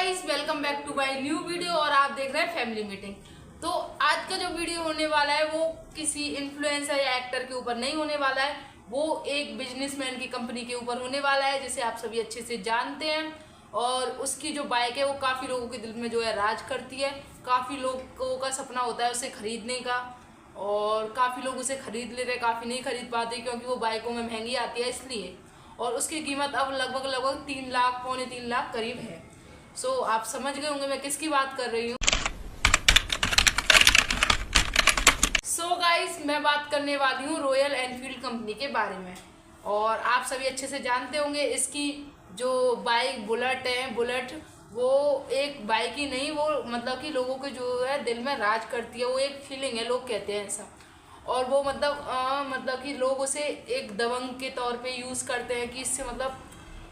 Guys, welcome back to my new video. और आप देख रहे हैं फैमिली मीटिंग। तो आज का जो वीडियो होने वाला है वो किसी इन्फ्लुएंसर या एक्टर के ऊपर नहीं होने वाला है, वो एक बिजनेसमैन की कंपनी के ऊपर होने वाला है जिसे आप सभी अच्छे से जानते हैं। और उसकी जो बाइक है वो काफ़ी लोगों के दिल में जो है राज करती है। काफ़ी लोगों का सपना होता है उसे खरीदने का, और काफ़ी लोग उसे खरीद लेते हैं, काफ़ी नहीं खरीद पाते क्योंकि वो बाइकों में महंगी आती है इसलिए। और उसकी कीमत अब लगभग 3 लाख, पौने 3 लाख करीब है। आप समझ गए होंगे मैं किसकी बात कर रही हूँ। गाइस, मैं बात करने वाली हूँ रॉयल एनफील्ड कंपनी के बारे में। और आप सभी अच्छे से जानते होंगे इसकी जो बाइक बुलेट है, बुलेट वो एक बाइक ही नहीं, वो मतलब कि लोगों के जो है दिल में राज करती है। वो एक फीलिंग है, लोग कहते हैं ऐसा। और वो मतलब कि लोग उसे एक दबंग के तौर पे यूज़ करते हैं कि इससे मतलब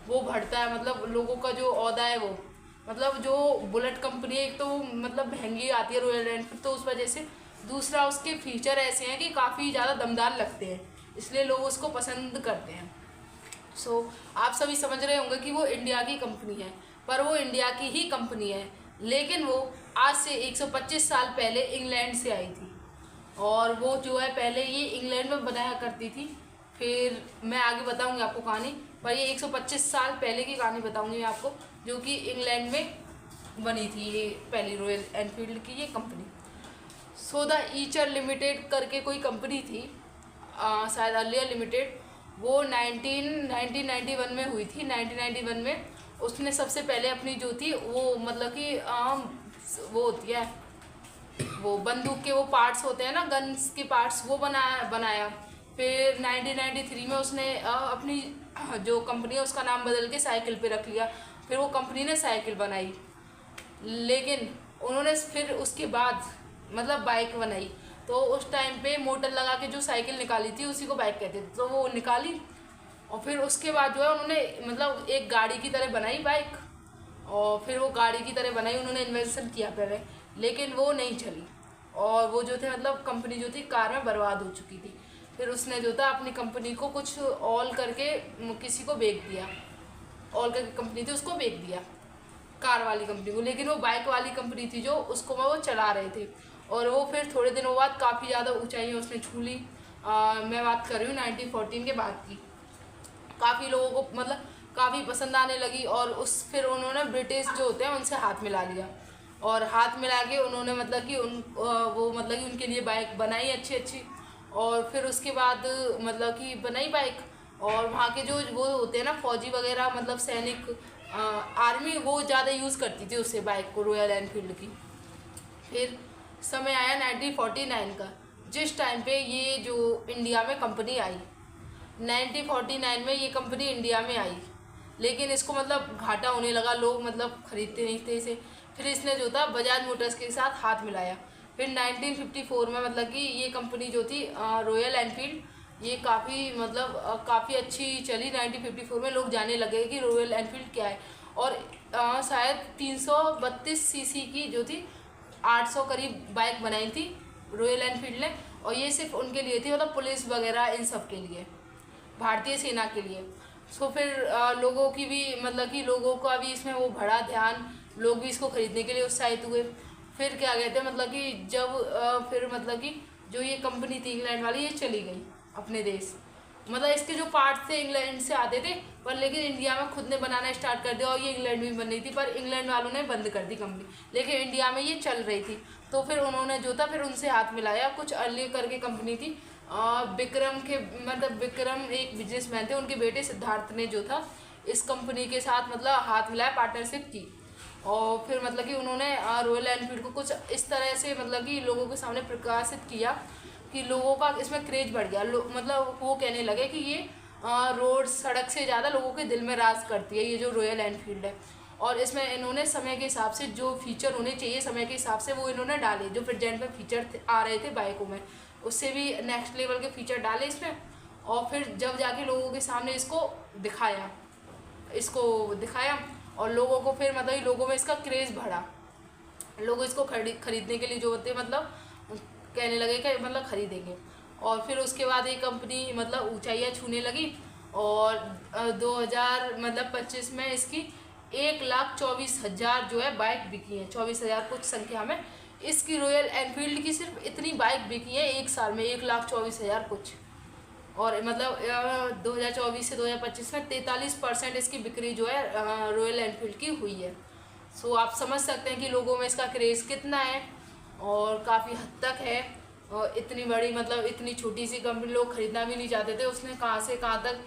वो बढ़ता है, मतलब लोगों का जो औदा है वो, मतलब जो बुलेट कंपनी है एक तो मतलब महंगी आती है रॉयल एनफील्ड, तो उस वजह से। दूसरा, उसके फीचर ऐसे हैं कि काफ़ी ज़्यादा दमदार लगते हैं, इसलिए लोग उसको पसंद करते हैं। आप सभी समझ रहे होंगे कि वो इंडिया की कंपनी है, पर वो इंडिया की ही कंपनी है, लेकिन वो आज से 125 साल पहले इंग्लैंड से आई थी। और वो जो है पहले ये इंग्लैंड में बनाया करती थी। फिर मैं आगे बताऊंगी आपको कहानी, पर ये 125 साल पहले की कहानी बताऊंगी मैं आपको, जो कि इंग्लैंड में बनी थी ये पहली रॉयल एनफील्ड की ये कंपनी। द ईचर लिमिटेड करके कोई कंपनी थी, शायद अर्लियर लिमिटेड। वो 1991 में हुई थी। 1991 में उसने सबसे पहले अपनी जो थी वो मतलब कि वो होती है, वो बंदूक के वो पार्ट्स होते हैं ना, गन्स के पार्ट्स, वो बनाया। फिर 1993 में उसने अपनी जो कंपनी है उसका नाम बदल के साइकिल पे रख लिया। फिर वो कंपनी ने साइकिल बनाई, लेकिन उन्होंने फिर उसके बाद मतलब बाइक बनाई। तो उस टाइम पे मोटर लगा के जो साइकिल निकाली थी उसी को बाइक कहते थे, तो वो निकाली। और फिर उसके बाद जो है उन्होंने मतलब एक गाड़ी की तरह बनाई बाइक, और फिर वो गाड़ी की तरह बनाई, उन्होंने इन्वेंशन किया पहले, लेकिन वो नहीं चली। और वो जो थे मतलब कंपनी जो थी कार में बर्बाद हो चुकी थी। फिर उसने जो था अपनी कंपनी को कुछ ऑल करके किसी को बेच दिया, ऑल करके कंपनी थी उसको बेच दिया, कार वाली कंपनी को। लेकिन वो बाइक वाली कंपनी थी जो उसको वो चला रहे थे। और वो फिर थोड़े दिनों बाद काफ़ी ज़्यादा ऊंचाइयाँ उसने छू ली। मैं बात कर रही हूँ 1914 के बाद की। काफ़ी लोगों को मतलब काफ़ी पसंद आने लगी, और फिर उन्होंने ब्रिटिश जो होते हैं उनसे हाथ मिला लिया। और हाथ मिला के उन्होंने मतलब कि वो मतलब कि उनके लिए बाइक बनाई अच्छी अच्छी। और फिर उसके बाद मतलब कि बनाई बाइक। और वहाँ के जो वो होते हैं ना फौजी वगैरह, मतलब सैनिक, आर्मी, वो ज़्यादा यूज़ करती थी उससे बाइक को, रॉयल एनफील्ड की। फिर समय आया 1949 का, जिस टाइम पे ये जो इंडिया में कंपनी आई। 1949 में ये कंपनी इंडिया में आई, लेकिन इसको मतलब घाटा होने लगा, लोग मतलब खरीदते नहीं थे इसे। फिर इसने जो था बजाज मोटर्स के साथ हाथ मिलाया। फिर 1954 में मतलब कि ये कंपनी जो थी रॉयल एनफील्ड, ये काफ़ी मतलब काफ़ी अच्छी चली। 1954 में लोग जाने लगे कि रॉयल एनफील्ड क्या है। और शायद 332 सीसी की जो थी 800 करीब बाइक बनाई थी रॉयल एनफील्ड ने। और ये सिर्फ उनके लिए थी, मतलब पुलिस वगैरह इन सब के लिए, भारतीय सेना के लिए। फिर लोगों की भी मतलब कि लोगों का भी इसमें वो बढ़ा ध्यान, लोग भी इसको खरीदने के लिए उत्साहित हुए। फिर क्या कहते हैं मतलब कि जब फिर मतलब कि जो ये कंपनी थी इंग्लैंड वाली, ये चली गई अपने देश। मतलब इसके जो पार्ट्स थे इंग्लैंड से आते थे, पर लेकिन इंडिया में खुद ने बनाना स्टार्ट कर दिया। और ये इंग्लैंड में बन रही थी, पर इंग्लैंड वालों ने बंद कर दी कंपनी, लेकिन इंडिया में ये चल रही थी। तो फिर उन्होंने जो था फिर उनसे हाथ मिलाया। कुछ अर्ली करके कंपनी थी, विक्रम के मतलब विक्रम एक बिजनेसमैन थे, उनके बेटे सिद्धार्थ ने जो था इस कंपनी के साथ मतलब हाथ मिलाया, पार्टनरशिप की। और फिर मतलब कि उन्होंने रॉयल एनफील्ड को कुछ इस तरह से मतलब कि लोगों के सामने प्रकाशित किया कि लोगों का इसमें क्रेज बढ़ गया। मतलब वो कहने लगे कि ये रोड सड़क से ज़्यादा लोगों के दिल में राज करती है ये जो रॉयल एनफील्ड है। और इसमें इन्होंने समय के हिसाब से जो फीचर होने चाहिए समय के हिसाब से वो इन्होंने डाले, जो प्रेजेंट में फीचर आ रहे थे बाइकों में, उससे भी नेक्स्ट लेवल के फीचर डाले इसमें। और फिर जब जाके लोगों के सामने इसको दिखाया और लोगों को फिर मतलब लोगों में इसका क्रेज़ बढ़ा। लोग इसको खरीदने के लिए जो होते मतलब कहने लगे कि मतलब खरीदेंगे। और फिर उसके बाद ये कंपनी मतलब ऊंचाइयां छूने लगी। और 2000 मतलब 25 में इसकी 1,24,000 जो है बाइक बिकी है, 24,000 कुछ संख्या में इसकी रॉयल एनफील्ड की सिर्फ इतनी बाइक बिकी है एक साल में, 1,24,000 कुछ। और मतलब 2024 से 2025 में 43% इसकी बिक्री जो है रॉयल एनफील्ड की हुई है। सो आप समझ सकते हैं कि लोगों में इसका क्रेज़ कितना है और काफ़ी हद तक है। और इतनी बड़ी मतलब इतनी छोटी सी कंपनी लोग खरीदना भी नहीं चाहते थे, उसने कहाँ से कहाँ तक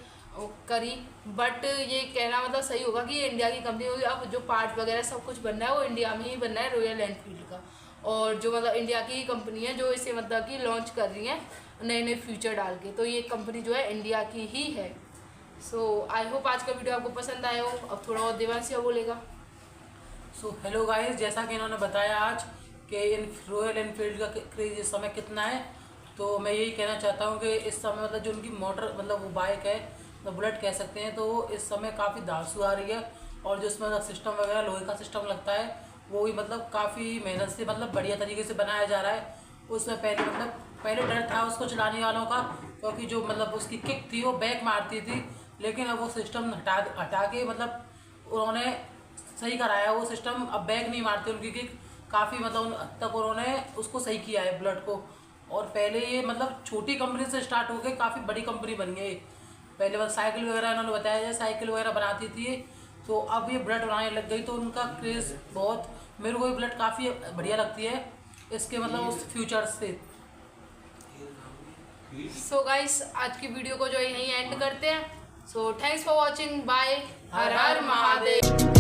करी। बट ये कहना मतलब सही होगा कि ये इंडिया की कंपनी होगी। अब जो पार्ट वगैरह सब कुछ बनना है वो इंडिया में ही बनना है रॉयल एनफील्ड का। और जो मतलब इंडिया की कंपनी है जो इसे मतलब कि लॉन्च कर रही है नए नए फ्यूचर डाल के, तो ये कंपनी जो है इंडिया की ही है। सो आई होप आज का वीडियो आपको पसंद आया हो। अब थोड़ा और देवांशिया बोलेगा। सो हेलो गाइस, जैसा कि इन्होंने बताया आज कि इन रॉयल एनफील्ड का क्रेज इस समय कितना है, तो मैं यही कहना चाहता हूँ कि इस समय मतलब जो उनकी मोटर मतलब वो बाइक है तो बुलेट कह सकते हैं, तो इस समय काफ़ी धांसू आ रही है। और जो इसमें मतलब सिस्टम वगैरह लोहे का सिस्टम लगता है वो भी मतलब काफ़ी मेहनत से मतलब बढ़िया तरीके से बनाया जा रहा है। उसमें पहले डर था उसको चलाने वालों का, क्योंकि जो मतलब उसकी किक थी वो बैक मारती थी, लेकिन अब वो सिस्टम हटा के मतलब उन्होंने सही कराया वो सिस्टम। अब बैक नहीं मारते उनकी किक, काफ़ी मतलब हद तक उन्होंने उसको सही किया है बुलेट को। और पहले ये मतलब छोटी कंपनी से स्टार्ट होकर काफ़ी बड़ी कंपनी बन गई। पहले मतलब साइकिल वगैरह इन्होंने बताया जाए, साइकिल वगैरह बनाती थी, तो अब ये बुलेट बनाने लग गई, तो उनका क्रेज़ बहुत, मेरे को ये बुलेट काफ़ी बढ़िया लगती है इसके मतलब उस फ्यूचर से। सो गाइस आज की वीडियो को जो है यहीं एंड करते हैं। So thanks for watching, bye, Har Har Mahadev.